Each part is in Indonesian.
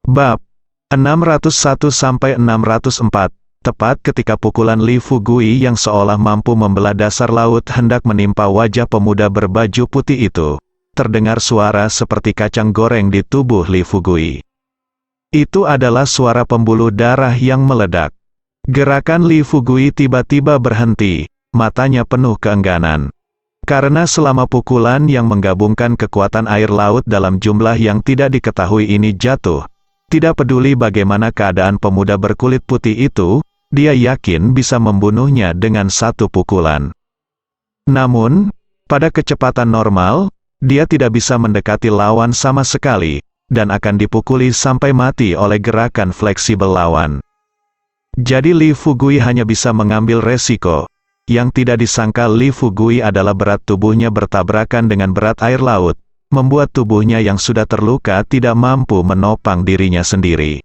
Bab 601-604. Tepat ketika pukulan Li Fugui yang seolah mampu membelah dasar laut hendak menimpa wajah pemuda berbaju putih itu, terdengar suara seperti kacang goreng di tubuh Li Fugui. Itu adalah suara pembuluh darah yang meledak. Gerakan Li Fugui tiba-tiba berhenti, matanya penuh keengganan. Karena selama pukulan yang menggabungkan kekuatan air laut dalam jumlah yang tidak diketahui ini jatuh, tidak peduli bagaimana keadaan pemuda berkulit putih itu, dia yakin bisa membunuhnya dengan satu pukulan. Namun, pada kecepatan normal, dia tidak bisa mendekati lawan sama sekali, dan akan dipukuli sampai mati oleh gerakan fleksibel lawan. Jadi Li Fugui hanya bisa mengambil resiko. Yang tidak disangka Li Fugui adalah berat tubuhnya bertabrakan dengan berat air laut, membuat tubuhnya yang sudah terluka tidak mampu menopang dirinya sendiri.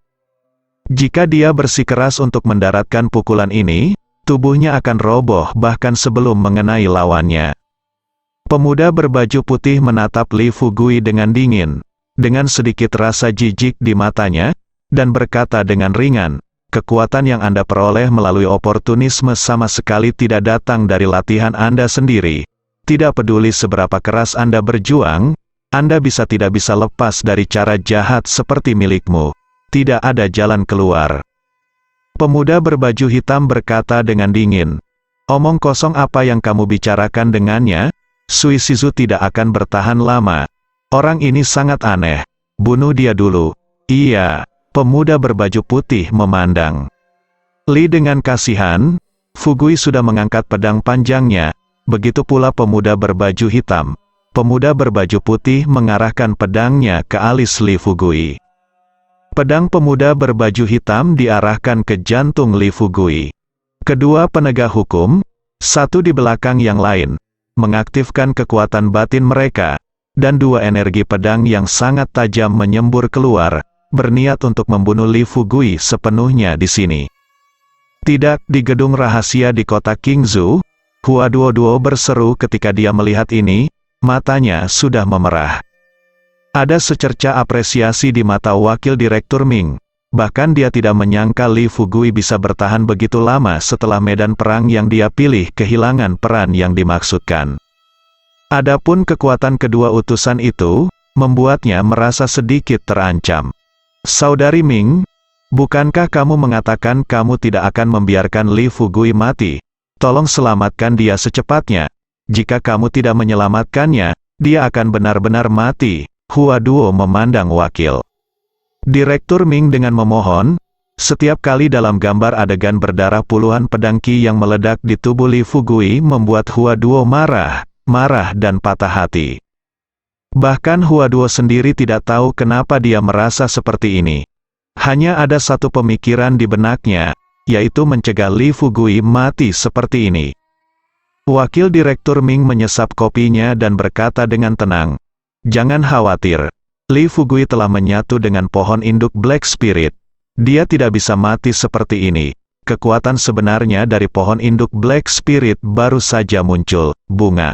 Jika dia bersikeras untuk mendaratkan pukulan ini, tubuhnya akan roboh bahkan sebelum mengenai lawannya. Pemuda berbaju putih menatap Li Fugui dengan dingin, dengan sedikit rasa jijik di matanya, dan berkata dengan ringan, "Kekuatan yang Anda peroleh melalui oportunisme sama sekali tidak datang dari latihan Anda sendiri. Tidak peduli seberapa keras Anda berjuang, Anda tidak bisa lepas dari cara jahat seperti milikmu. Tidak ada jalan keluar." Pemuda berbaju hitam berkata dengan dingin, "Omong kosong apa yang kamu bicarakan dengannya? Sui Shizu tidak akan bertahan lama. Orang ini sangat aneh. Bunuh dia dulu." "Iya." Pemuda berbaju putih memandang Li dengan kasihan. Fugui sudah mengangkat pedang panjangnya, begitu pula pemuda berbaju hitam. Pemuda berbaju putih mengarahkan pedangnya ke alis Li Fugui. Pedang pemuda berbaju hitam diarahkan ke jantung Li Fugui. Kedua penegak hukum, satu di belakang yang lain, mengaktifkan kekuatan batin mereka, dan dua energi pedang yang sangat tajam menyembur keluar, berniat untuk membunuh Li Fugui sepenuhnya di sini. Tidak, di gedung rahasia di kota Qingzhou, Hua Duo berseru ketika dia melihat ini, matanya sudah memerah. Ada secerca apresiasi di mata Wakil Direktur Ming, bahkan dia tidak menyangka Li Fugui bisa bertahan begitu lama setelah medan perang yang dia pilih kehilangan peran yang dimaksudkan. Adapun kekuatan kedua utusan itu, membuatnya merasa sedikit terancam. "Saudari Ming, bukankah kamu mengatakan kamu tidak akan membiarkan Li Fugui mati? Tolong selamatkan dia secepatnya. Jika kamu tidak menyelamatkannya, dia akan benar-benar mati." Hua Duo memandang wakil Direktur Ming dengan memohon. Setiap kali dalam gambar adegan berdarah puluhan pedang Qi yang meledak di tubuh Li Fugui membuat Hua Duo marah dan patah hati. Bahkan Hua Duo sendiri tidak tahu kenapa dia merasa seperti ini. Hanya ada satu pemikiran di benaknya, yaitu mencegah Li Fugui mati seperti ini. Wakil Direktur Ming menyesap kopinya dan berkata dengan tenang, "Jangan khawatir. Li Fugui telah menyatu dengan pohon induk Black Spirit. Dia tidak bisa mati seperti ini. Kekuatan sebenarnya dari pohon induk Black Spirit baru saja muncul, bunga."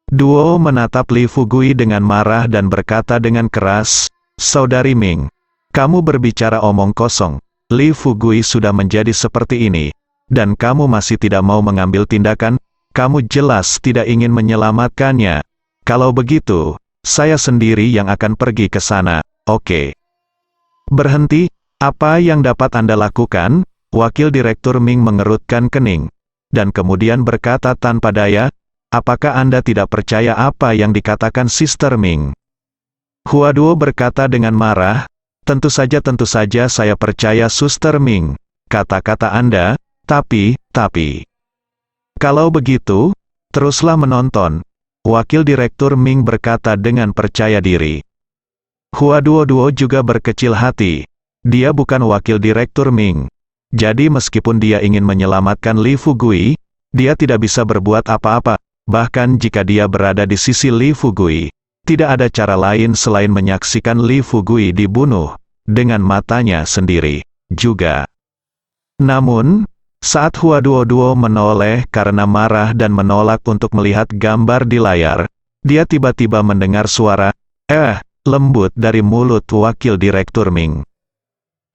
Duo menatap Li Fugui dengan marah dan berkata dengan keras, "Saudari Ming, kamu berbicara omong kosong. Li Fugui sudah menjadi seperti ini, dan kamu masih tidak mau mengambil tindakan. Kamu jelas tidak ingin menyelamatkannya. Kalau begitu, saya sendiri yang akan pergi ke sana, oke?" "Berhenti, apa yang dapat Anda lakukan?" Wakil Direktur Ming mengerutkan kening, dan kemudian berkata tanpa daya, "Apakah Anda tidak percaya apa yang dikatakan Sister Ming?" Hua Duo berkata dengan marah, tentu saja saya percaya Suster Ming. Kata-kata Anda, tapi. Kalau begitu, teruslah menonton." Wakil Direktur Ming berkata dengan percaya diri. Hua Duo juga berkecil hati. Dia bukan Wakil Direktur Ming. Jadi meskipun dia ingin menyelamatkan Li Fugui, dia tidak bisa berbuat apa-apa. Bahkan jika dia berada di sisi Li Fugui, tidak ada cara lain selain menyaksikan Li Fugui dibunuh dengan matanya sendiri juga. Namun, saat Hua Duo menoleh karena marah dan menolak untuk melihat gambar di layar, dia tiba-tiba mendengar suara, lembut dari mulut wakil direktur Ming.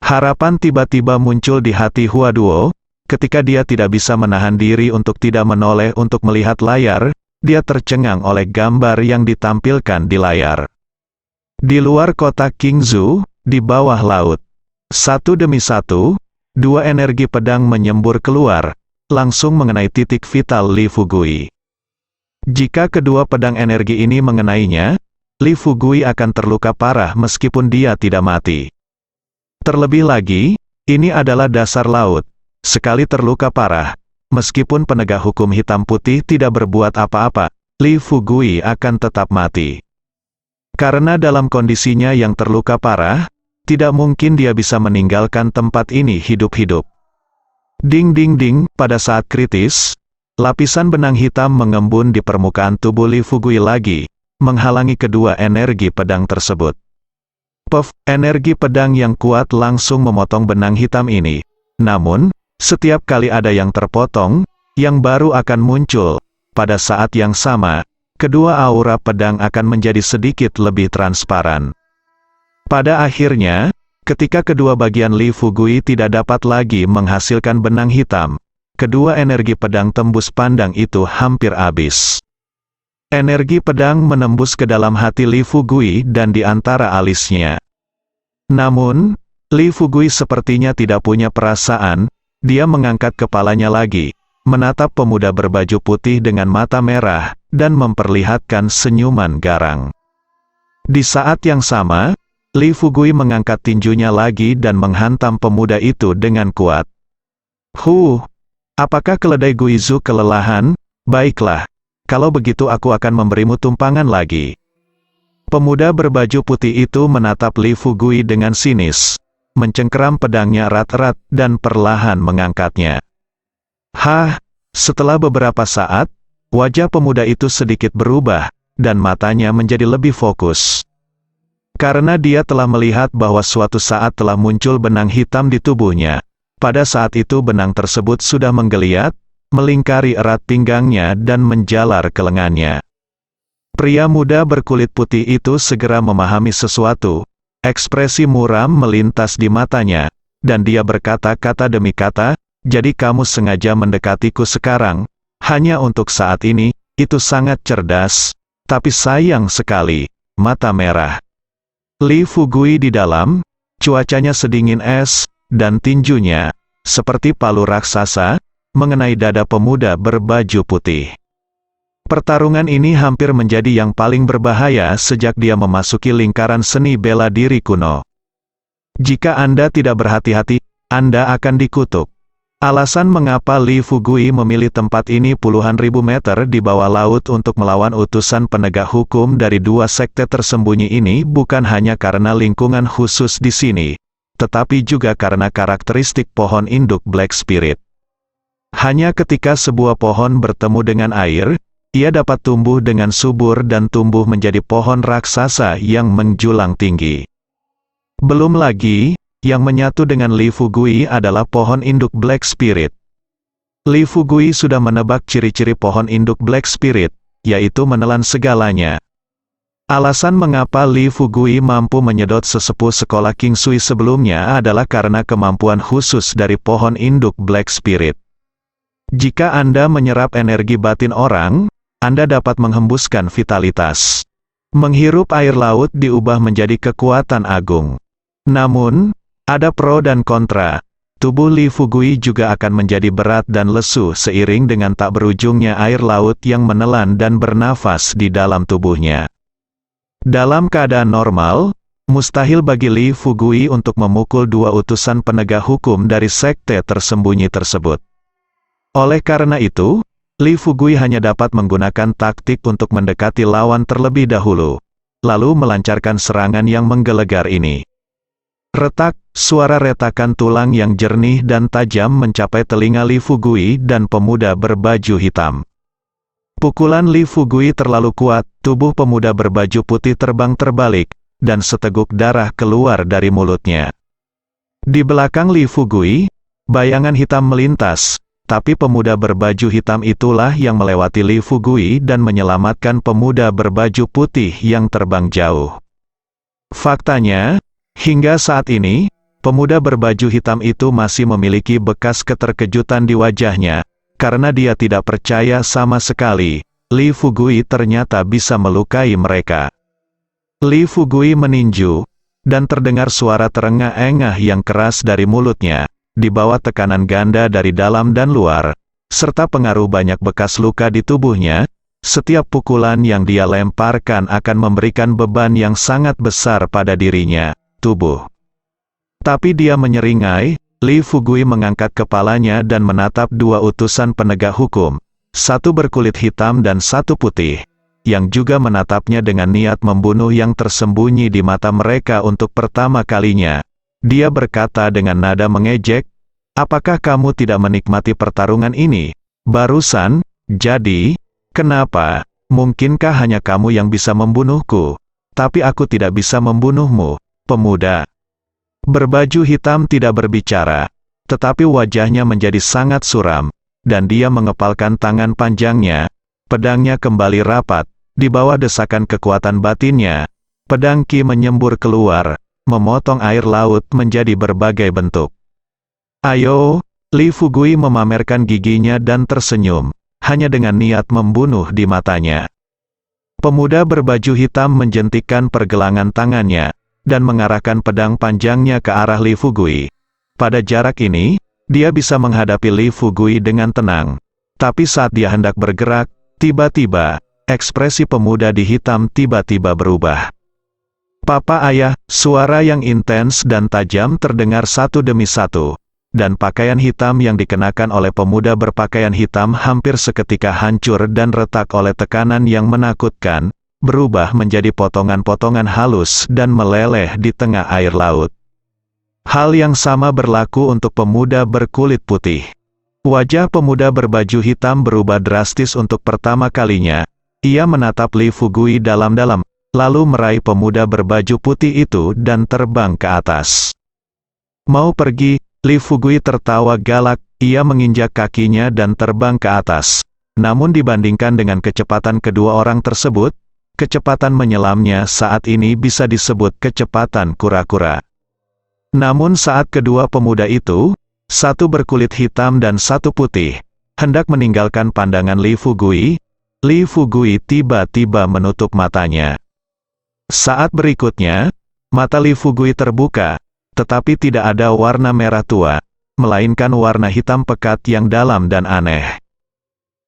Harapan tiba-tiba muncul di hati Huaduo, ketika dia tidak bisa menahan diri untuk tidak menoleh untuk melihat layar, dia tercengang oleh gambar yang ditampilkan di layar. Di luar kota Qingzhou, di bawah laut, satu demi satu, dua energi pedang menyembur keluar, langsung mengenai titik vital Li Fugui. Jika kedua pedang energi ini mengenainya, Li Fugui akan terluka parah meskipun dia tidak mati. Terlebih lagi, ini adalah dasar laut. Sekali terluka parah, meskipun penegak hukum hitam putih tidak berbuat apa-apa, Li Fugui akan tetap mati. Karena dalam kondisinya yang terluka parah, tidak mungkin dia bisa meninggalkan tempat ini hidup-hidup. Ding ding ding, pada saat kritis, lapisan benang hitam mengembun di permukaan tubuh Li Fugui lagi, menghalangi kedua energi pedang tersebut. Puff, energi pedang yang kuat langsung memotong benang hitam ini. Namun, setiap kali ada yang terpotong, yang baru akan muncul. Pada saat yang sama, kedua aura pedang akan menjadi sedikit lebih transparan. Pada akhirnya, ketika kedua bagian Li Fugui tidak dapat lagi menghasilkan benang hitam, kedua energi pedang tembus pandang itu hampir habis. Energi pedang menembus ke dalam hati Li Fugui dan di antara alisnya. Namun, Li Fugui sepertinya tidak punya perasaan, dia mengangkat kepalanya lagi, menatap pemuda berbaju putih dengan mata merah, dan memperlihatkan senyuman garang. Di saat yang sama, Li Fugui mengangkat tinjunya lagi dan menghantam pemuda itu dengan kuat. Apakah keledai Guizhou kelelahan? Baiklah. Kalau begitu aku akan memberimu tumpangan lagi. Pemuda berbaju putih itu menatap Li Fugui dengan sinis, mencengkeram pedangnya erat-erat dan perlahan mengangkatnya. Setelah beberapa saat, wajah pemuda itu sedikit berubah, dan matanya menjadi lebih fokus. Karena dia telah melihat bahwa suatu saat telah muncul benang hitam di tubuhnya. Pada saat itu benang tersebut sudah menggeliat, melingkari erat pinggangnya dan menjalar ke lengannya. Pria muda berkulit putih itu segera memahami sesuatu. Ekspresi muram melintas di matanya, dan dia berkata kata demi kata, "Jadi kamu sengaja mendekatiku sekarang, hanya untuk saat ini, itu sangat cerdas, tapi sayang sekali, mata merah." Li Fugui di dalam, cuacanya sedingin es, dan tinjunya, seperti palu raksasa, mengenai dada pemuda berbaju putih. Pertarungan ini hampir menjadi yang paling berbahaya sejak dia memasuki lingkaran seni bela diri kuno. Jika Anda tidak berhati-hati, Anda akan dikutuk. Alasan mengapa Li Fugui memilih tempat ini puluhan ribu meter di bawah laut untuk melawan utusan penegak hukum dari dua sekte tersembunyi ini bukan hanya karena lingkungan khusus di sini, tetapi juga karena karakteristik pohon induk Black Spirit. Hanya ketika sebuah pohon bertemu dengan air, ia dapat tumbuh dengan subur dan tumbuh menjadi pohon raksasa yang menjulang tinggi. Belum lagi, yang menyatu dengan Li Fugui adalah pohon induk Black Spirit. Li Fugui sudah menebak ciri-ciri pohon induk Black Spirit, yaitu menelan segalanya. Alasan mengapa Li Fugui mampu menyedot sesepuh sekolah King Sui sebelumnya adalah karena kemampuan khusus dari pohon induk Black Spirit. Jika Anda menyerap energi batin orang, Anda dapat menghembuskan vitalitas. Menghirup air laut diubah menjadi kekuatan agung. Namun, ada pro dan kontra. Tubuh Li Fugui juga akan menjadi berat dan lesu seiring dengan tak berujungnya air laut yang menelan dan bernafas di dalam tubuhnya. Dalam keadaan normal, mustahil bagi Li Fugui untuk memukul dua utusan penegak hukum dari sekte tersembunyi tersebut. Oleh karena itu, Li Fugui hanya dapat menggunakan taktik untuk mendekati lawan terlebih dahulu, lalu melancarkan serangan yang menggelegar ini. Retak, suara retakan tulang yang jernih dan tajam mencapai telinga Li Fugui dan pemuda berbaju hitam. Pukulan Li Fugui terlalu kuat, tubuh pemuda berbaju putih terbang terbalik, dan seteguk darah keluar dari mulutnya. Di belakang Li Fugui, bayangan hitam melintas. Tapi pemuda berbaju hitam itulah yang melewati Li Fugui dan menyelamatkan pemuda berbaju putih yang terbang jauh. Faktanya, hingga saat ini, pemuda berbaju hitam itu masih memiliki bekas keterkejutan di wajahnya, karena dia tidak percaya sama sekali, Li Fugui ternyata bisa melukai mereka. Li Fugui meninju, dan terdengar suara terengah-engah yang keras dari mulutnya, di bawah tekanan ganda dari dalam dan luar, serta pengaruh banyak bekas luka di tubuhnya. Setiap pukulan yang dia lemparkan akan memberikan beban yang sangat besar pada dirinya, tubuh. Tapi dia menyeringai. Li Fugui mengangkat kepalanya dan menatap dua utusan penegak hukum, satu berkulit hitam dan satu putih, yang juga menatapnya dengan niat membunuh yang tersembunyi di mata mereka untuk pertama kalinya. Dia berkata dengan nada mengejek, "Apakah kamu tidak menikmati pertarungan ini barusan? Jadi, kenapa? Mungkinkah hanya kamu yang bisa membunuhku? Tapi aku tidak bisa membunuhmu, pemuda." Berbaju hitam tidak berbicara, tetapi wajahnya menjadi sangat suram, dan dia mengepalkan tangan panjangnya. Pedangnya kembali rapat, di bawah desakan kekuatan batinnya. Pedang Qi menyembur keluar, memotong air laut menjadi berbagai bentuk. "Ayo!" Li Fugui memamerkan giginya dan tersenyum, hanya dengan niat membunuh di matanya. Pemuda berbaju hitam menjentikkan pergelangan tangannya, dan mengarahkan pedang panjangnya ke arah Li Fugui. Pada jarak ini, dia bisa menghadapi Li Fugui dengan tenang. Tapi saat dia hendak bergerak, tiba-tiba, ekspresi pemuda di hitam tiba-tiba berubah. "Papa ayah," suara yang intens dan tajam terdengar satu demi satu, dan pakaian hitam yang dikenakan oleh pemuda berpakaian hitam hampir seketika hancur dan retak oleh tekanan yang menakutkan, berubah menjadi potongan-potongan halus dan meleleh di tengah air laut. Hal yang sama berlaku untuk pemuda berkulit putih. Wajah pemuda berbaju hitam berubah drastis untuk pertama kalinya. Ia menatap Li Fugui dalam-dalam, lalu meraih pemuda berbaju putih itu dan terbang ke atas. "Mau pergi?" Li Fugui tertawa galak. Ia menginjak kakinya dan terbang ke atas. Namun dibandingkan dengan kecepatan kedua orang tersebut, kecepatan menyelamnya saat ini bisa disebut kecepatan kura-kura. Namun saat kedua pemuda itu, satu berkulit hitam dan satu putih, hendak meninggalkan pandangan Li Fugui tiba-tiba menutup matanya. Saat berikutnya, mata Li Fugui terbuka, tetapi tidak ada warna merah tua, melainkan warna hitam pekat yang dalam dan aneh.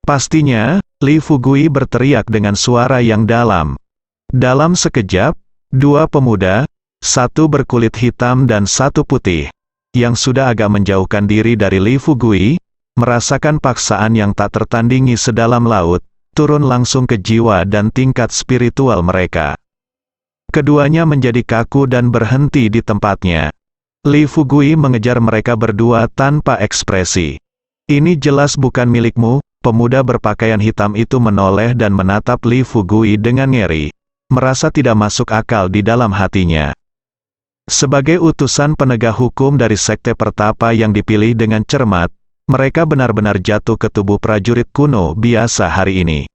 Pastinya, Li Fugui berteriak dengan suara yang dalam. Dalam sekejap, dua pemuda, satu berkulit hitam dan satu putih, yang sudah agak menjauhkan diri dari Li Fugui, merasakan paksaan yang tak tertandingi sedalam laut, turun langsung ke jiwa dan tingkat spiritual mereka. Keduanya menjadi kaku dan berhenti di tempatnya. Li Fugui mengejar mereka berdua tanpa ekspresi. "Ini jelas bukan milikmu." Pemuda berpakaian hitam itu menoleh dan menatap Li Fugui dengan ngeri, merasa tidak masuk akal di dalam hatinya. Sebagai utusan penegak hukum dari sekte pertapa yang dipilih dengan cermat, mereka benar-benar jatuh ke tubuh prajurit kuno biasa hari ini.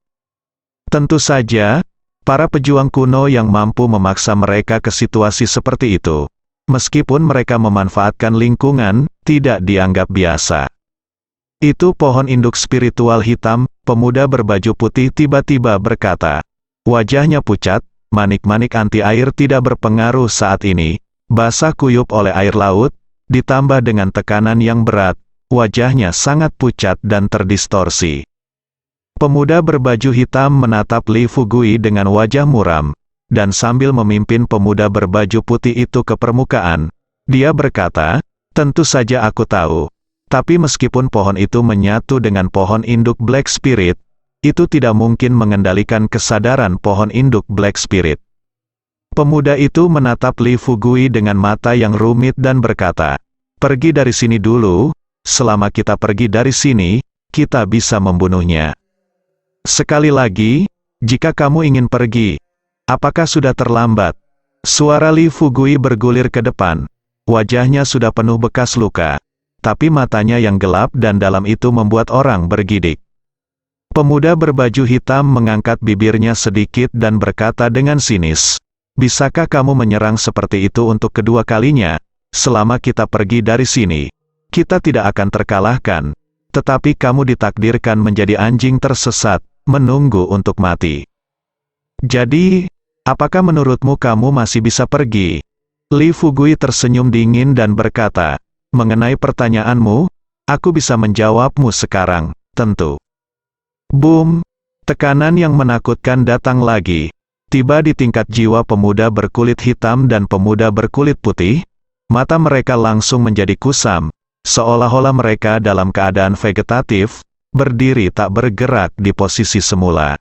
Tentu saja, para pejuang kuno yang mampu memaksa mereka ke situasi seperti itu, meskipun mereka memanfaatkan lingkungan, tidak dianggap biasa. "Itu pohon induk spiritual hitam," pemuda berbaju putih tiba-tiba berkata. Wajahnya pucat, manik-manik anti air tidak berpengaruh saat ini, basah kuyup oleh air laut, ditambah dengan tekanan yang berat, wajahnya sangat pucat dan terdistorsi. Pemuda berbaju hitam menatap Li Fugui dengan wajah muram, dan sambil memimpin pemuda berbaju putih itu ke permukaan, dia berkata, "Tentu saja aku tahu. Tapi meskipun pohon itu menyatu dengan pohon induk Black Spirit, itu tidak mungkin mengendalikan kesadaran pohon induk Black Spirit." Pemuda itu menatap Li Fugui dengan mata yang rumit dan berkata, "Pergi dari sini dulu, selama kita pergi dari sini, kita bisa membunuhnya. Sekali lagi, jika kamu ingin pergi, apakah sudah terlambat?" Suara Li Fugui bergulir ke depan, wajahnya sudah penuh bekas luka. Tapi matanya yang gelap dan dalam itu membuat orang bergidik. Pemuda berbaju hitam mengangkat bibirnya sedikit dan berkata dengan sinis, bisakah kamu menyerang seperti itu untuk kedua kalinya? Selama kita pergi dari sini, kita tidak akan terkalahkan. Tetapi kamu ditakdirkan menjadi anjing tersesat, menunggu untuk mati. Jadi, apakah menurutmu kamu masih bisa pergi? Li Fugui tersenyum dingin dan berkata, mengenai pertanyaanmu, aku bisa menjawabmu sekarang, tentu. Boom! Tekanan yang menakutkan datang lagi. Tiba di tingkat jiwa pemuda berkulit hitam dan pemuda berkulit putih, mata mereka langsung menjadi kusam, seolah-olah mereka dalam keadaan vegetatif, berdiri tak bergerak di posisi semula.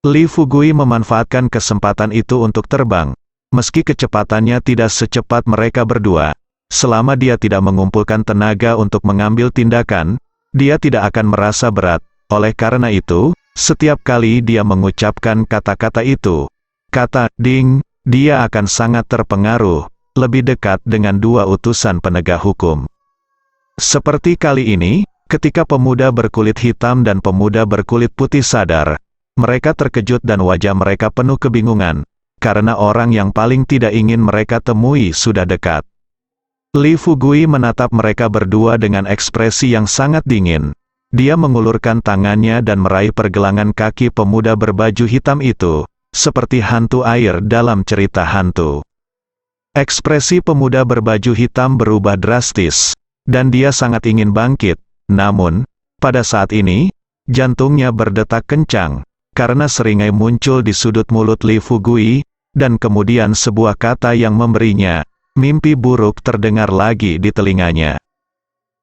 Li Fugui memanfaatkan kesempatan itu untuk terbang, meski kecepatannya tidak secepat mereka berdua. Selama dia tidak mengumpulkan tenaga untuk mengambil tindakan, dia tidak akan merasa berat. Oleh karena itu, setiap kali dia mengucapkan kata-kata itu, kata "ding", dia akan sangat terpengaruh, lebih dekat dengan dua utusan penegak hukum. Seperti kali ini, ketika pemuda berkulit hitam dan pemuda berkulit putih sadar, mereka terkejut dan wajah mereka penuh kebingungan, karena orang yang paling tidak ingin mereka temui sudah dekat. Li Fugui menatap mereka berdua dengan ekspresi yang sangat dingin. Dia mengulurkan tangannya dan meraih pergelangan kaki pemuda berbaju hitam itu, seperti hantu air dalam cerita hantu. Ekspresi pemuda berbaju hitam berubah drastis, dan dia sangat ingin bangkit. Namun, pada saat ini, jantungnya berdetak kencang, karena seringai muncul di sudut mulut Li Fugui, dan kemudian sebuah kata yang memberinya mimpi buruk terdengar lagi di telinganya.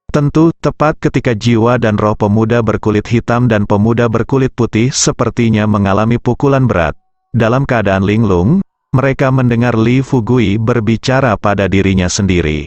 Tentu, tepat ketika jiwa dan roh pemuda berkulit hitam dan pemuda berkulit putih sepertinya mengalami pukulan berat. Dalam keadaan linglung, mereka mendengar Li Fugui berbicara pada dirinya sendiri.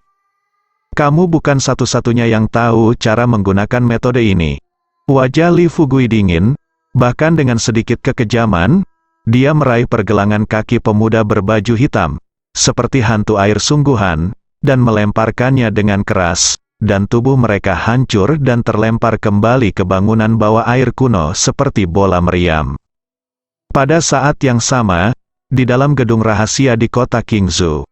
Kamu bukan satu-satunya yang tahu cara menggunakan metode ini. Wajah Li Fugui dingin, bahkan dengan sedikit kekejaman, dia meraih pergelangan kaki pemuda berbaju hitam, seperti hantu air sungguhan, dan melemparkannya dengan keras. Dan tubuh mereka hancur dan terlempar kembali ke bangunan bawah air kuno seperti bola meriam. Pada saat yang sama, di dalam gedung rahasia di kota Qingzhou,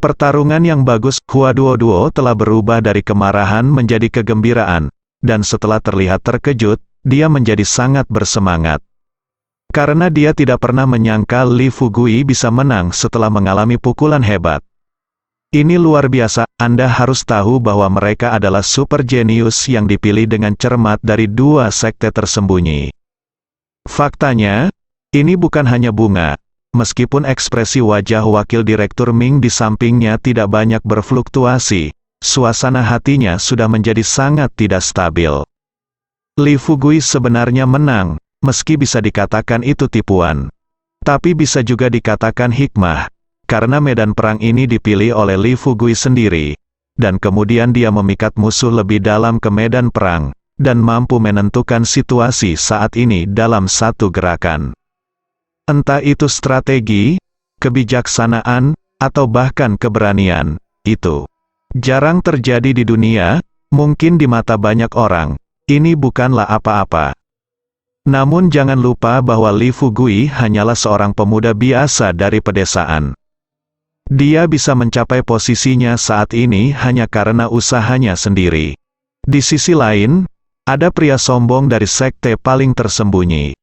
pertarungan yang bagus Hua Duo telah berubah dari kemarahan menjadi kegembiraan, dan setelah terlihat terkejut, dia menjadi sangat bersemangat. Karena dia tidak pernah menyangka Li Fugui bisa menang setelah mengalami pukulan hebat. Ini luar biasa, Anda harus tahu bahwa mereka adalah super jenius yang dipilih dengan cermat dari dua sekte tersembunyi. Faktanya, ini bukan hanya bunga. Meskipun ekspresi wajah wakil direktur Ming di sampingnya tidak banyak berfluktuasi, suasana hatinya sudah menjadi sangat tidak stabil. Li Fugui sebenarnya menang, meski bisa dikatakan itu tipuan. Tapi bisa juga dikatakan hikmah. Karena medan perang ini dipilih oleh Li Fugui sendiri, dan kemudian dia memikat musuh lebih dalam ke medan perang, dan mampu menentukan situasi saat ini dalam satu gerakan. Entah itu strategi, kebijaksanaan, atau bahkan keberanian, itu jarang terjadi di dunia, mungkin di mata banyak orang, ini bukanlah apa-apa. Namun jangan lupa bahwa Li Fugui hanyalah seorang pemuda biasa dari pedesaan. Dia bisa mencapai posisinya saat ini hanya karena usahanya sendiri. Di sisi lain, ada pria sombong dari sekte paling tersembunyi.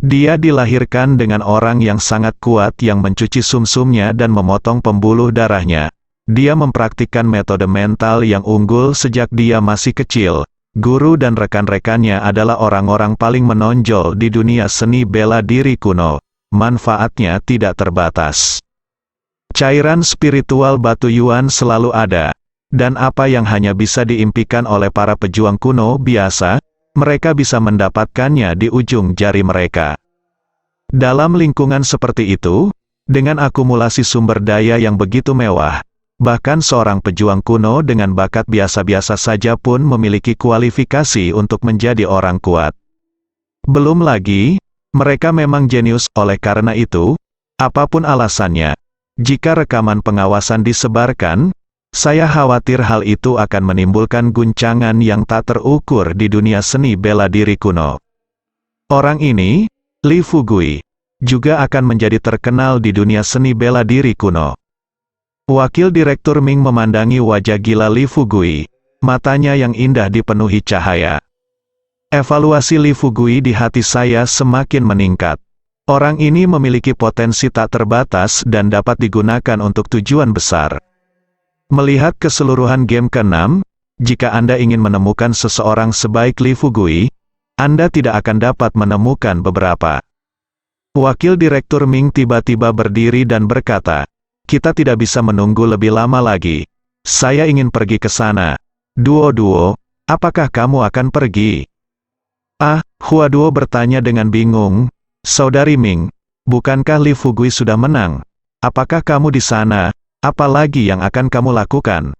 Dia dilahirkan dengan orang yang sangat kuat yang mencuci sumsumnya dan memotong pembuluh darahnya. Dia mempraktikkan metode mental yang unggul sejak dia masih kecil. Guru dan rekan-rekannya adalah orang-orang paling menonjol di dunia seni bela diri kuno. Manfaatnya tidak terbatas. Cairan spiritual batu yuan selalu ada, dan apa yang hanya bisa diimpikan oleh para pejuang kuno biasa, mereka bisa mendapatkannya di ujung jari mereka. Dalam lingkungan seperti itu, dengan akumulasi sumber daya yang begitu mewah, bahkan seorang pejuang kuno dengan bakat biasa-biasa saja pun memiliki kualifikasi untuk menjadi orang kuat. Belum lagi, mereka memang jenius. Oleh karena itu, apapun alasannya, jika rekaman pengawasan disebarkan, saya khawatir hal itu akan menimbulkan guncangan yang tak terukur di dunia seni bela diri kuno. Orang ini, Li Fugui, juga akan menjadi terkenal di dunia seni bela diri kuno. Wakil Direktur Ming memandangi wajah gila Li Fugui, matanya yang indah dipenuhi cahaya. Evaluasi Li Fugui di hati saya semakin meningkat. Orang ini memiliki potensi tak terbatas dan dapat digunakan untuk tujuan besar. Melihat keseluruhan game ke-6, jika Anda ingin menemukan seseorang sebaik Li Fugui, Anda tidak akan dapat menemukan beberapa. Wakil Direktur Ming tiba-tiba berdiri dan berkata, "Kita tidak bisa menunggu lebih lama lagi. Saya ingin pergi ke sana. Duo, apakah kamu akan pergi?" Hua Duo bertanya dengan bingung. "Saudari Ming, bukankah Li Fugui sudah menang? Apakah kamu di sana? Apa lagi yang akan kamu lakukan?"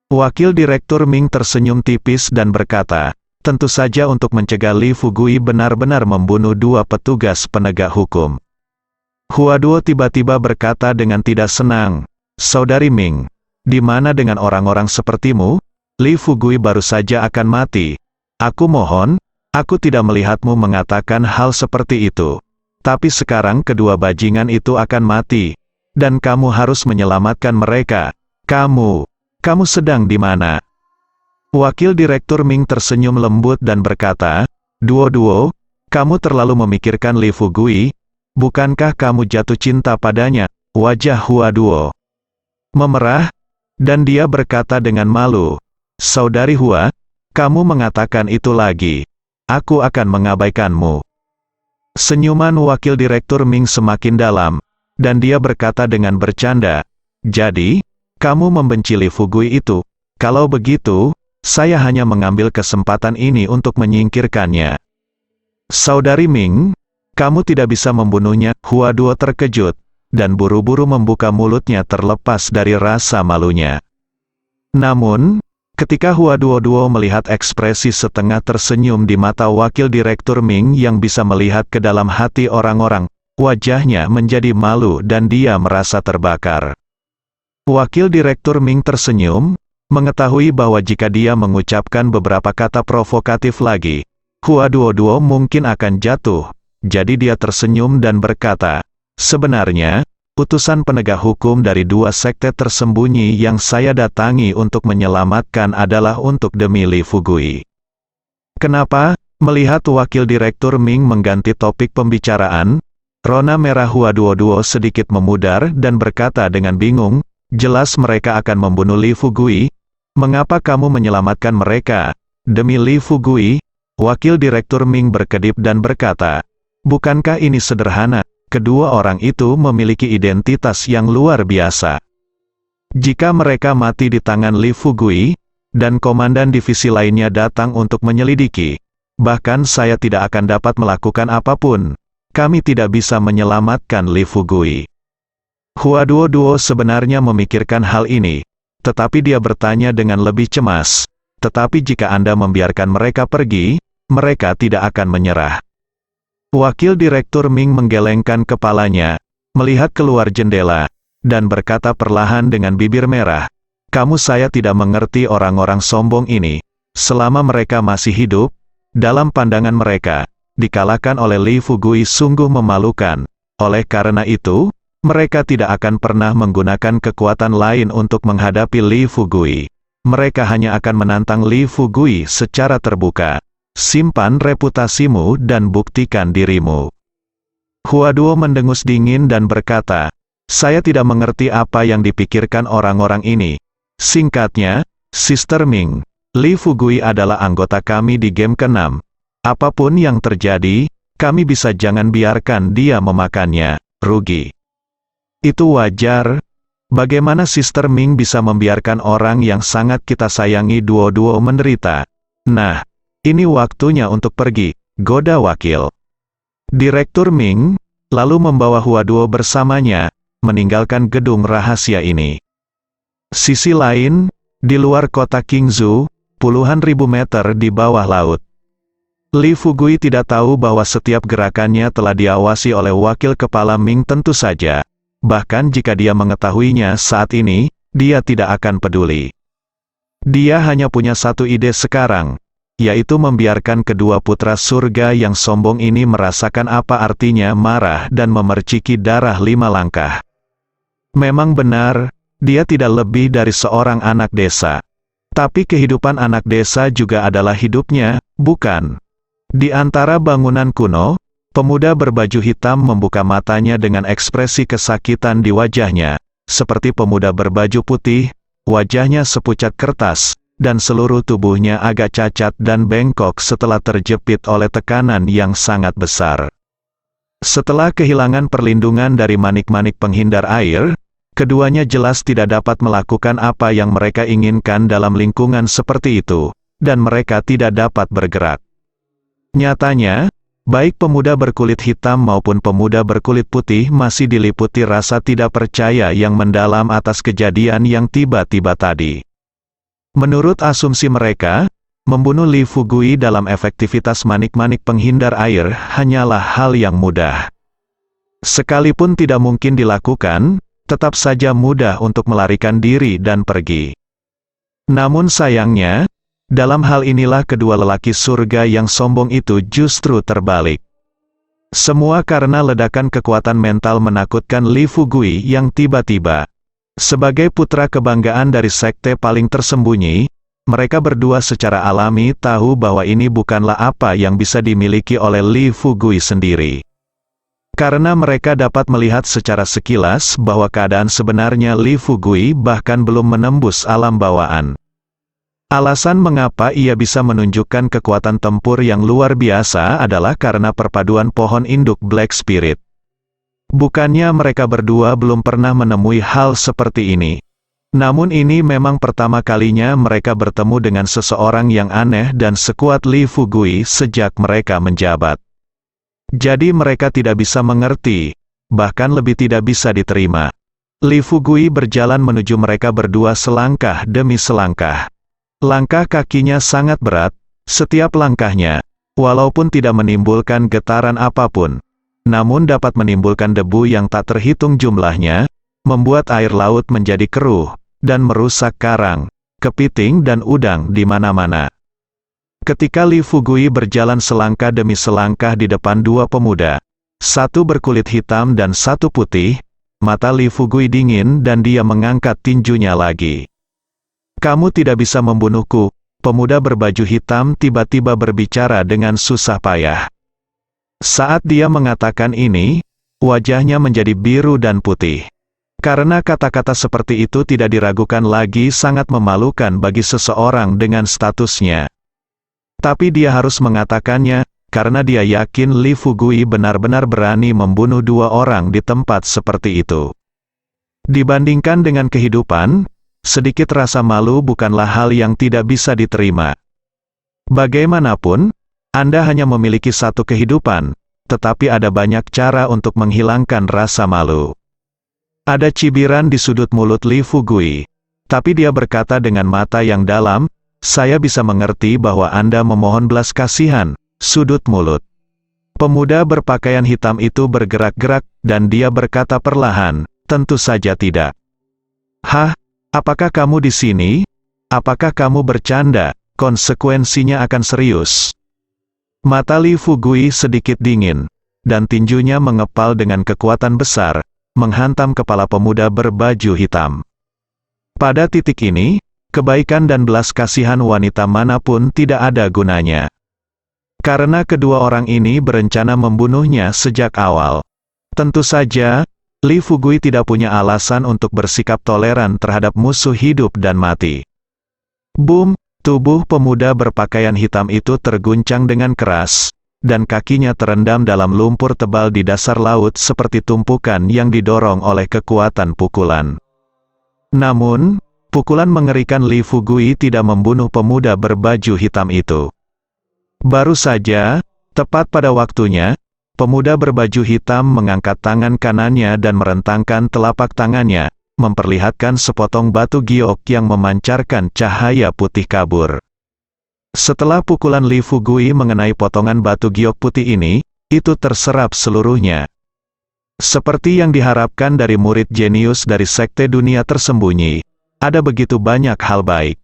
Wakil Direktur Ming tersenyum tipis dan berkata, "Tentu saja untuk mencegah Li Fugui benar-benar membunuh 2 petugas penegak hukum." Hua Duo tiba-tiba berkata dengan tidak senang, "Saudari Ming, di mana dengan orang-orang sepertimu? Li Fugui baru saja akan mati. Aku mohon, aku tidak melihatmu mengatakan hal seperti itu. Tapi sekarang kedua bajingan itu akan mati, dan kamu harus menyelamatkan mereka. Kamu sedang di mana?" Wakil Direktur Ming tersenyum lembut dan berkata, Duo, kamu terlalu memikirkan Li Fugui. Bukankah kamu jatuh cinta padanya?" Wajah Hua Duo memerah, dan dia berkata dengan malu, "Saudari Hua, kamu mengatakan itu lagi. Aku akan mengabaikanmu." Senyuman Wakil Direktur Ming semakin dalam, dan dia berkata dengan bercanda, "Jadi, kamu membenci Li Fugui itu? Kalau begitu, saya hanya mengambil kesempatan ini untuk menyingkirkannya." "Saudari Ming, kamu tidak bisa membunuhnya." Hua Duo terkejut, dan buru-buru membuka mulutnya terlepas dari rasa malunya. Namun, ketika Hua Duo melihat ekspresi setengah tersenyum di mata Wakil Direktur Ming yang bisa melihat ke dalam hati orang-orang, wajahnya menjadi malu dan dia merasa terbakar. Wakil Direktur Ming tersenyum, mengetahui bahwa jika dia mengucapkan beberapa kata provokatif lagi, Hua Duo mungkin akan jatuh. Jadi dia tersenyum dan berkata, "Sebenarnya, utusan penegak hukum dari 2 sekte tersembunyi yang saya datangi untuk menyelamatkan adalah untuk demi Li Fugui." "Kenapa?" Melihat Wakil Direktur Ming mengganti topik pembicaraan, rona merah Hua Duo sedikit memudar dan berkata dengan bingung, "Jelas mereka akan membunuh Li Fugui. Mengapa kamu menyelamatkan mereka? Demi Li Fugui?" Wakil Direktur Ming berkedip dan berkata, "Bukankah ini sederhana? Kedua orang itu memiliki identitas yang luar biasa. Jika mereka mati di tangan Li Fugui, dan komandan divisi lainnya datang untuk menyelidiki, bahkan saya tidak akan dapat melakukan apapun. Kami tidak bisa menyelamatkan Li Fugui." Hua Duo sebenarnya memikirkan hal ini, tetapi dia bertanya dengan lebih cemas, "Tetapi jika Anda membiarkan mereka pergi, mereka tidak akan menyerah." Wakil Direktur Ming menggelengkan kepalanya, melihat keluar jendela, dan berkata perlahan dengan bibir merah, Saya tidak mengerti orang-orang sombong ini. Selama mereka masih hidup, dalam pandangan mereka, dikalahkan oleh Li Fugui sungguh memalukan. Oleh karena itu, mereka tidak akan pernah menggunakan kekuatan lain untuk menghadapi Li Fugui. Mereka hanya akan menantang Li Fugui secara terbuka. Simpan reputasimu dan buktikan dirimu. Hua Duo mendengus dingin dan berkata, "Saya tidak mengerti apa yang dipikirkan orang-orang ini. Singkatnya, Sister Ming, Li Fugui adalah anggota kami di game ke-6. Apapun yang terjadi, kami bisa jangan biarkan dia memakannya. Rugi." "Itu wajar. Bagaimana Sister Ming bisa membiarkan orang yang sangat kita sayangi Duo menderita? Nah, ini waktunya untuk pergi," goda wakil. Direktur Ming, lalu membawa Hua Duo bersamanya, meninggalkan gedung rahasia ini. Sisi lain, di luar kota Qingzhou, puluhan ribu meter di bawah laut. Li Fugui tidak tahu bahwa setiap gerakannya telah diawasi oleh wakil kepala Ming tentu saja. Bahkan jika dia mengetahuinya saat ini, dia tidak akan peduli. Dia hanya punya satu ide sekarang. yaitu membiarkan kedua putra surga yang sombong ini merasakan apa artinya marah dan memerciki darah 5 langkah. Memang benar, dia tidak lebih dari seorang anak desa. Tapi kehidupan anak desa juga adalah hidupnya, bukan? Di antara bangunan kuno, pemuda berbaju hitam membuka matanya dengan ekspresi kesakitan di wajahnya, seperti pemuda berbaju putih, wajahnya sepucat kertas, dan seluruh tubuhnya agak cacat dan bengkok setelah terjepit oleh tekanan yang sangat besar. Setelah kehilangan perlindungan dari manik-manik penghindar air, keduanya jelas tidak dapat melakukan apa yang mereka inginkan dalam lingkungan seperti itu, dan mereka tidak dapat bergerak. Nyatanya, baik pemuda berkulit hitam maupun pemuda berkulit putih masih diliputi rasa tidak percaya yang mendalam atas kejadian yang tiba-tiba tadi. Menurut asumsi mereka, membunuh Li Fugui dalam efektivitas manik-manik penghindar air hanyalah hal yang mudah. Sekalipun tidak mungkin dilakukan, tetap saja mudah untuk melarikan diri dan pergi. Namun sayangnya, dalam hal inilah kedua lelaki surga yang sombong itu justru terbalik. Semua karena ledakan kekuatan mental menakutkan Li Fugui yang tiba-tiba. Sebagai putra kebanggaan dari sekte paling tersembunyi, mereka berdua secara alami tahu bahwa ini bukanlah apa yang bisa dimiliki oleh Li Fugui sendiri. Karena mereka dapat melihat secara sekilas bahwa keadaan sebenarnya Li Fugui bahkan belum menembus alam bawaan. Alasan mengapa ia bisa menunjukkan kekuatan tempur yang luar biasa adalah karena perpaduan pohon induk Black Spirit. Bukannya mereka berdua belum pernah menemui hal seperti ini. Namun ini memang pertama kalinya mereka bertemu dengan seseorang yang aneh dan sekuat Li Fugui sejak mereka menjabat. Jadi mereka tidak bisa mengerti, bahkan lebih tidak bisa diterima. Li Fugui berjalan menuju mereka berdua selangkah demi selangkah. Langkah kakinya sangat berat, setiap langkahnya, walaupun tidak menimbulkan getaran apapun, namun dapat menimbulkan debu yang tak terhitung jumlahnya, membuat air laut menjadi keruh, dan merusak karang, kepiting dan udang di mana-mana. Ketika Li Fugui berjalan selangkah demi selangkah di depan dua pemuda, satu berkulit hitam dan satu putih, mata Li Fugui dingin dan dia mengangkat tinjunya lagi. "Kamu tidak bisa membunuhku," pemuda berbaju hitam tiba-tiba berbicara dengan susah payah. Saat dia mengatakan ini, wajahnya menjadi biru dan putih. Karena kata-kata seperti itu tidak diragukan lagi sangat memalukan bagi seseorang dengan statusnya. Tapi dia harus mengatakannya, karena dia yakin Li Fugui benar-benar berani membunuh dua orang di tempat seperti itu. Dibandingkan dengan kehidupan, sedikit rasa malu bukanlah hal yang tidak bisa diterima. Bagaimanapun, Anda hanya memiliki satu kehidupan, tetapi ada banyak cara untuk menghilangkan rasa malu. Ada cibiran di sudut mulut Li Fugui, tapi dia berkata dengan mata yang dalam, "Saya bisa mengerti bahwa Anda memohon belas kasihan." Sudut mulut pemuda berpakaian hitam itu bergerak-gerak, dan dia berkata perlahan, "Tentu saja tidak." "Hah? Apakah kamu di sini? Apakah kamu bercanda? Konsekuensinya akan serius." Mata Li Fugui sedikit dingin, dan tinjunya mengepal dengan kekuatan besar, menghantam kepala pemuda berbaju hitam. Pada titik ini, kebaikan dan belas kasihan wanita manapun tidak ada gunanya. Karena kedua orang ini berencana membunuhnya sejak awal. Tentu saja, Li Fugui tidak punya alasan untuk bersikap toleran terhadap musuh hidup dan mati. Boom! Tubuh pemuda berpakaian hitam itu terguncang dengan keras, dan kakinya terendam dalam lumpur tebal di dasar laut seperti tumpukan yang didorong oleh kekuatan pukulan. Namun, pukulan mengerikan Li Fugui tidak membunuh pemuda berbaju hitam itu. Baru saja, tepat pada waktunya, pemuda berbaju hitam mengangkat tangan kanannya dan merentangkan telapak tangannya, memperlihatkan sepotong batu giok yang memancarkan cahaya putih kabur. Setelah pukulan Li Fugui mengenai potongan batu giok putih ini, itu terserap seluruhnya. Seperti yang diharapkan dari murid jenius dari sekte dunia tersembunyi, ada begitu banyak hal baik.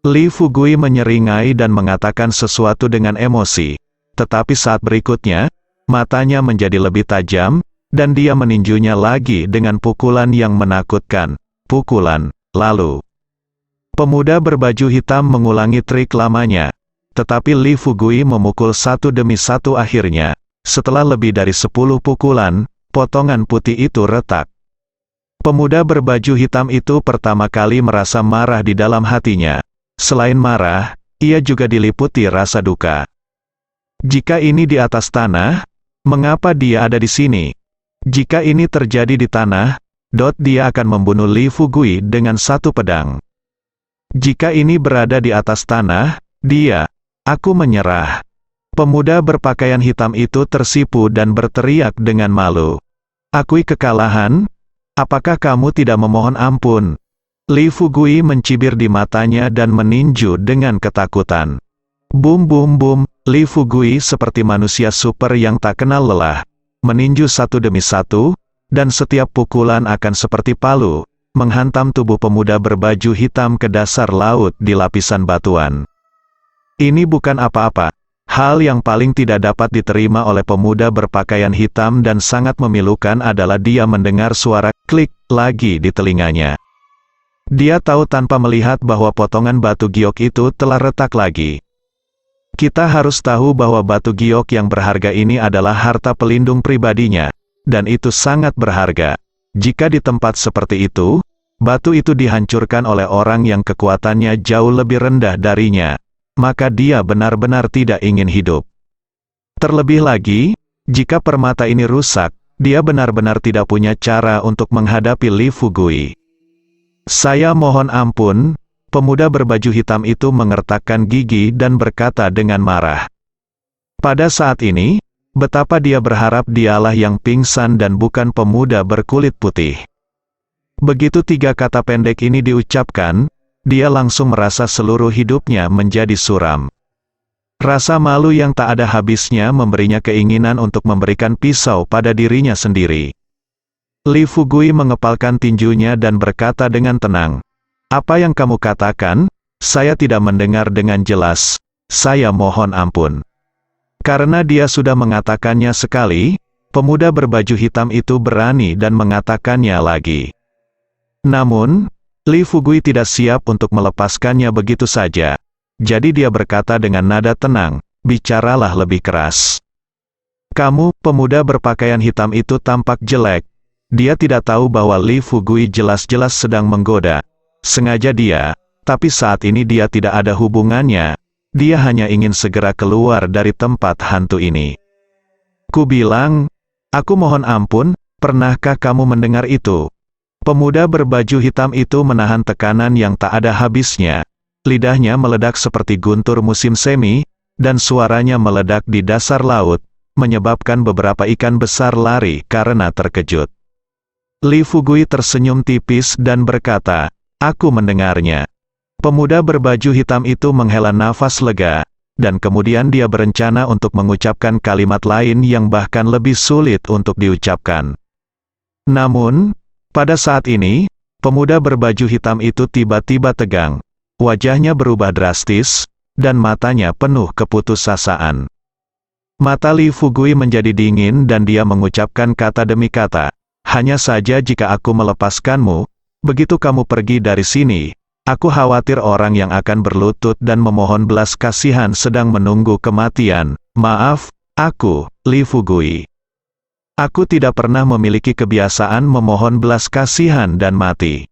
Li Fugui menyeringai dan mengatakan sesuatu dengan emosi. Tetapi saat berikutnya, matanya menjadi lebih tajam, dan dia meninjunya lagi dengan pukulan yang menakutkan. Pukulan, lalu. Pemuda berbaju hitam mengulangi trik lamanya. Tetapi Li Fugui memukul satu demi satu akhirnya. Setelah lebih dari 10 pukulan, potongan putih itu retak. Pemuda berbaju hitam itu pertama kali merasa marah di dalam hatinya. Selain marah, ia juga diliputi rasa duka. Jika ini di atas tanah, mengapa dia ada di sini? Jika ini terjadi di tanah, dia akan membunuh Li Fugui dengan satu pedang. Jika ini berada di atas tanah, aku menyerah. Pemuda berpakaian hitam itu tersipu dan berteriak dengan malu. Akui kekalahan? Apakah kamu tidak memohon ampun? Li Fugui mencibir di matanya dan meninju dengan ketakutan. Bum bum bum, Li Fugui seperti manusia super yang tak kenal lelah. Meninju satu demi satu, dan setiap pukulan akan seperti palu, menghantam tubuh pemuda berbaju hitam ke dasar laut di lapisan batuan. Ini bukan apa-apa. Hal yang paling tidak dapat diterima oleh pemuda berpakaian hitam dan sangat memilukan adalah dia mendengar suara klik lagi di telinganya. Dia tahu tanpa melihat bahwa potongan batu giok itu telah retak lagi. Kita harus tahu bahwa batu giok yang berharga ini adalah harta pelindung pribadinya, dan itu sangat berharga. Jika di tempat seperti itu, batu itu dihancurkan oleh orang yang kekuatannya jauh lebih rendah darinya, maka dia benar-benar tidak ingin hidup. Terlebih lagi, jika permata ini rusak, dia benar-benar tidak punya cara untuk menghadapi Li Fugui. Saya mohon ampun, pemuda berbaju hitam itu mengertakkan gigi dan berkata dengan marah. Pada saat ini, betapa dia berharap dialah yang pingsan dan bukan pemuda berkulit putih. Begitu 3 kata pendek ini diucapkan, dia langsung merasa seluruh hidupnya menjadi suram. Rasa malu yang tak ada habisnya memberinya keinginan untuk memberikan pisau pada dirinya sendiri. Li Fugui mengepalkan tinjunya dan berkata dengan tenang, "Apa yang kamu katakan? Saya tidak mendengar dengan jelas. Saya mohon ampun." Karena dia sudah mengatakannya sekali, pemuda berbaju hitam itu berani dan mengatakannya lagi. Namun, Li Fugui tidak siap untuk melepaskannya begitu saja. Jadi dia berkata dengan nada tenang, "Bicaralah lebih keras." "Kamu," pemuda berpakaian hitam itu tampak jelek. Dia tidak tahu bahwa Li Fugui jelas-jelas sedang menggoda. Sengaja dia, tapi saat ini dia tidak ada hubungannya. Dia hanya ingin segera keluar dari tempat hantu ini. "Ku bilang, aku mohon ampun, pernahkah kamu mendengar itu?" Pemuda berbaju hitam itu menahan tekanan yang tak ada habisnya. Lidahnya meledak seperti guntur musim semi, dan suaranya meledak di dasar laut, menyebabkan beberapa ikan besar lari karena terkejut. Li Fugui tersenyum tipis dan berkata, "Aku mendengarnya." Pemuda berbaju hitam itu menghela nafas lega, dan kemudian dia berencana untuk mengucapkan kalimat lain yang bahkan lebih sulit untuk diucapkan. Namun, pada saat ini, pemuda berbaju hitam itu tiba-tiba tegang. Wajahnya berubah drastis, dan matanya penuh keputusasaan. Mata Li Fugui menjadi dingin dan dia mengucapkan kata demi kata, "Hanya saja jika aku melepaskanmu, begitu kamu pergi dari sini, aku khawatir orang yang akan berlutut dan memohon belas kasihan sedang menunggu kematian. Maaf, aku, Li Fugui. Aku tidak pernah memiliki kebiasaan memohon belas kasihan dan mati.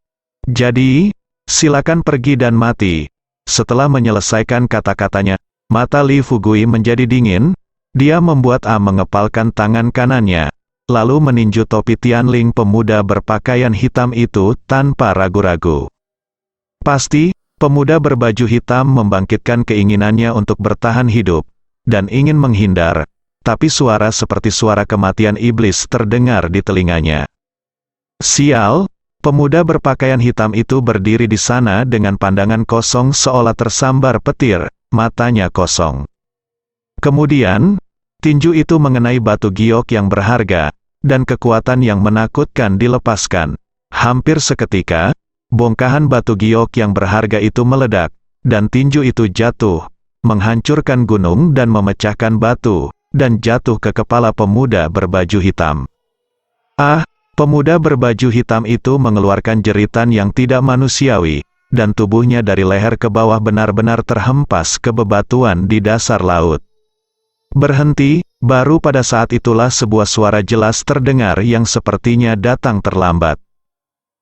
Jadi, silakan pergi dan mati." Setelah menyelesaikan kata-katanya, mata Li Fugui menjadi dingin, dia membuat mengepalkan tangan kanannya, lalu meninju topi Tianling pemuda berpakaian hitam itu tanpa ragu-ragu. Pasti, pemuda berbaju hitam membangkitkan keinginannya untuk bertahan hidup, dan ingin menghindar. Tapi suara seperti suara kematian iblis terdengar di telinganya. Sial, pemuda berpakaian hitam itu berdiri di sana dengan pandangan kosong seolah tersambar petir, matanya kosong. Kemudian, tinju itu mengenai batu giok yang berharga, dan kekuatan yang menakutkan dilepaskan. Hampir seketika, bongkahan batu giok yang berharga itu meledak, dan tinju itu jatuh, menghancurkan gunung dan memecahkan batu, dan jatuh ke kepala pemuda berbaju hitam. Ah, pemuda berbaju hitam itu mengeluarkan jeritan yang tidak manusiawi, dan tubuhnya dari leher ke bawah benar-benar terhempas ke bebatuan di dasar laut. Berhenti, baru pada saat itulah sebuah suara jelas terdengar yang sepertinya datang terlambat.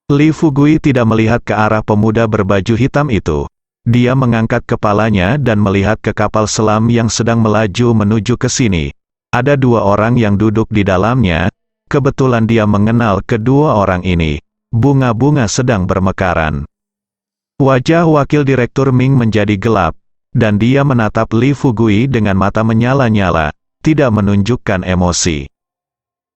Li Fugui tidak melihat ke arah pemuda berbaju hitam itu. Dia mengangkat kepalanya dan melihat ke kapal selam yang sedang melaju menuju ke sini. Ada dua orang yang duduk di dalamnya. Kebetulan dia mengenal kedua orang ini. Bunga-bunga sedang bermekaran. Wajah wakil direktur Ming menjadi gelap, dan dia menatap Li Fugui dengan mata menyala-nyala, tidak menunjukkan emosi.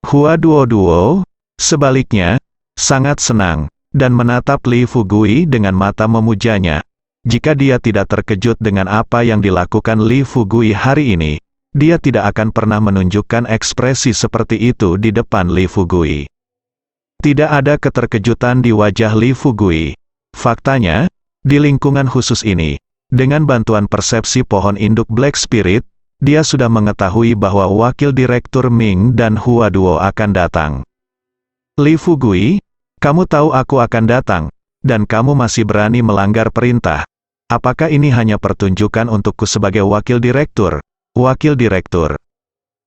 Hua Duo, sebaliknya, sangat senang, dan menatap Li Fugui dengan mata memujanya. Jika dia tidak terkejut dengan apa yang dilakukan Li Fugui hari ini, dia tidak akan pernah menunjukkan ekspresi seperti itu di depan Li Fugui. Tidak ada keterkejutan di wajah Li Fugui. Faktanya, di lingkungan khusus ini, dengan bantuan persepsi pohon induk Black Spirit, dia sudah mengetahui bahwa wakil direktur Ming dan Hua Duo akan datang. Li Fugui, kamu tahu aku akan datang, dan kamu masih berani melanggar perintah. Apakah ini hanya pertunjukan untukku sebagai wakil direktur? Wakil direktur.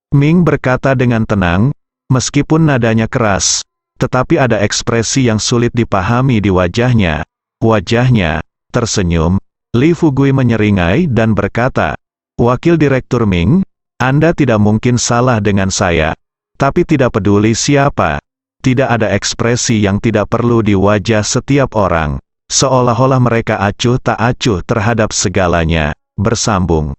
Ming berkata dengan tenang, meskipun nadanya keras, tetapi ada ekspresi yang sulit dipahami di wajahnya. Wajahnya tersenyum. Li Fugui menyeringai dan berkata, Wakil Direktur Ming, Anda tidak mungkin salah dengan saya. Tapi tidak peduli siapa. Tidak ada ekspresi yang tidak perlu di wajah setiap orang. Seolah-olah mereka acuh tak acuh terhadap segalanya. Bersambung.